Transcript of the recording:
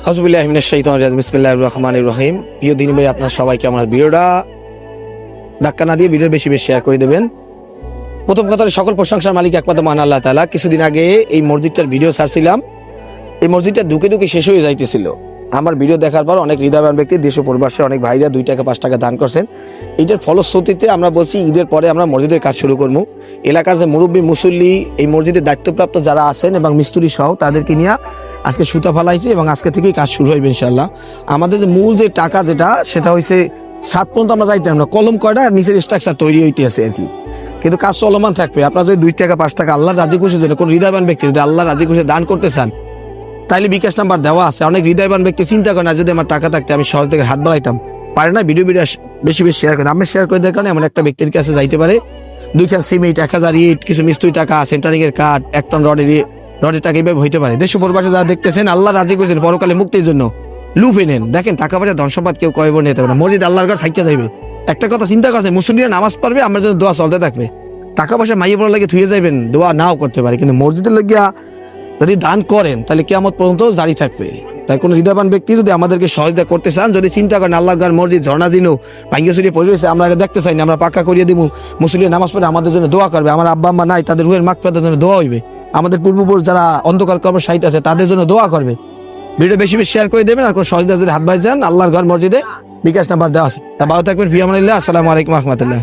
আউযুবিল্লাহি মিনাশ শাইতানির রাজিম বিসমিল্লাহির রহমানির রহিম। প্রিয় দিনী ভাই, আপনার সবাইকে আমার ভিডিওটা ধাক্কা না দিয়ে ভিডিও বেশি বেশি শেয়ার করে দেবেন। প্রথম কথা, সকল প্রশংসার মালিক একমাত্র মহান আল্লাহ তাআলা। কিছুদিন আগে এই মসজিদটার ভিডিও ছাড়ছিলাম। এই মসজিদটা দুকে দুকে শেষ হয়ে যাইতেছিল। আমার ভিডিও দেখার পর অনেক হৃদয়বান ব্যক্তি দেশ ও প্রবাসে অনেক ভাইরা 2 টাকা 5 টাকা দান করছেন। এইটার ফলশ্রুতিতে আমরা বলছি ঈদের পরে আমরা মসজিদের কাজ শুরু করবো। এলাকার যে মুরব্বী মুসল্লি, এই মসজিদের দায়িত্বপ্রাপ্ত যারা আছেন এবং মিস্ত্রি সহ তাদেরকে নিয়ে আজকে সুতা ফালাইছে এবং আজকে থেকেই কাজ শুরু হইবে ইনশাআল্লাহ। আমাদের যে মূল যে টাকা সেটা হইছে 7 পর্যন্ত আমরা যাইতাম না, কলম কয়টা আর নিচের স্ট্রাকচার তৈরি হইতে আছে আর কি। কিন্তু কাজ চলমান থাকবে। আপনার যদি 2 টাকা 5 টাকা আল্লাহ রাজি খুশি জন্য কোন হৃদয়বান ব্যক্তি যদি আল্লাহ রাজি খুশি দান করতে চান, তাইলে বিকাশ নাম্বার দেওয়া আছে। অনেক হৃদয়বান ব্যক্তি চিন্তা করে না, যদি আমার টাকা থাকতে আমি সহজ থেকে হাত বাড়াইতাম, পারে না। ভিডিও বেশি বেশি শেয়ার করেন। আমি শেয়ার করে দেওয়ার কারণে এমন একটা ব্যক্তির কাছে যাইতে পারে 2 খান সিমেন্ট, 1000 ইট, কিছু মিস্ত্রি টাকা, সেন্টারিং এর কাঠ, 1 টন রডের টাকা এইভাবে হইতে পারে। দেশ পরিবারে যারা দেখতেছেন, আল্লাহ রাজি করেছেন পরকালে মুক্তির জন্য লুফে নেন। দেখেন, টাকা পয়সা ধন সম্পদ কেউ কয়ব নিতে পারে না। মসজিদ আল্লাহর ঘর থাইকা যাইবে। একটা কথা চিন্তা করছেন, মুসলিমরা নামাজ পড়বে, আমার জন্য দোয়া চলতে থাকবে। টাকা পয়সা মাইয়ে পড়ার লাগে থুয়ে যাইবেন, দোয়া নাও করতে পারে, কিন্তু মসজিদের লাগিয়া যদি দান করেন তাহলে কিয়ামত পর্যন্ত জারি থাকবে। তাই কোনো হৃদয়বান ব্যক্তি যদি আমাদেরকে সহযোগিতা করতে চান, যদি চিন্তা করেন আল্লাহর ঘর মসজিদ ঝর্ণা জিনু ভাঙ্গিয়ে ছড়িয়ে পরিবেশ আমরা এটা দেখতে চাই না, আমরা পাক্কা করিয়ে দিব, মুসলিম নামাজ পড়ে আমাদের জন্য দোয়া করবে, আমার আব্বা আম্মা নাই তাদের রুহের মাগফিরাতের জন্য দোয়া হইবে, আমাদের পূর্বপুরুষ যারা অন্ধকার কর্ম সাহিত্য আছে তাদের জন্য দোয়া করবে। ভিডিও বেশি বেশি শেয়ার করে দেবেন। আর কোনো সহযোগিতা যদি হাত বাড়ি যান, আল্লাহর ঘর মসজিদে বিকাশ নাম্বার দেওয়া আছে। তা ভালো থাকবেন। ফি আমানিল্লাহ। আসসালামু আলাইকুম ওয়া রাহমাতুল্লাহ।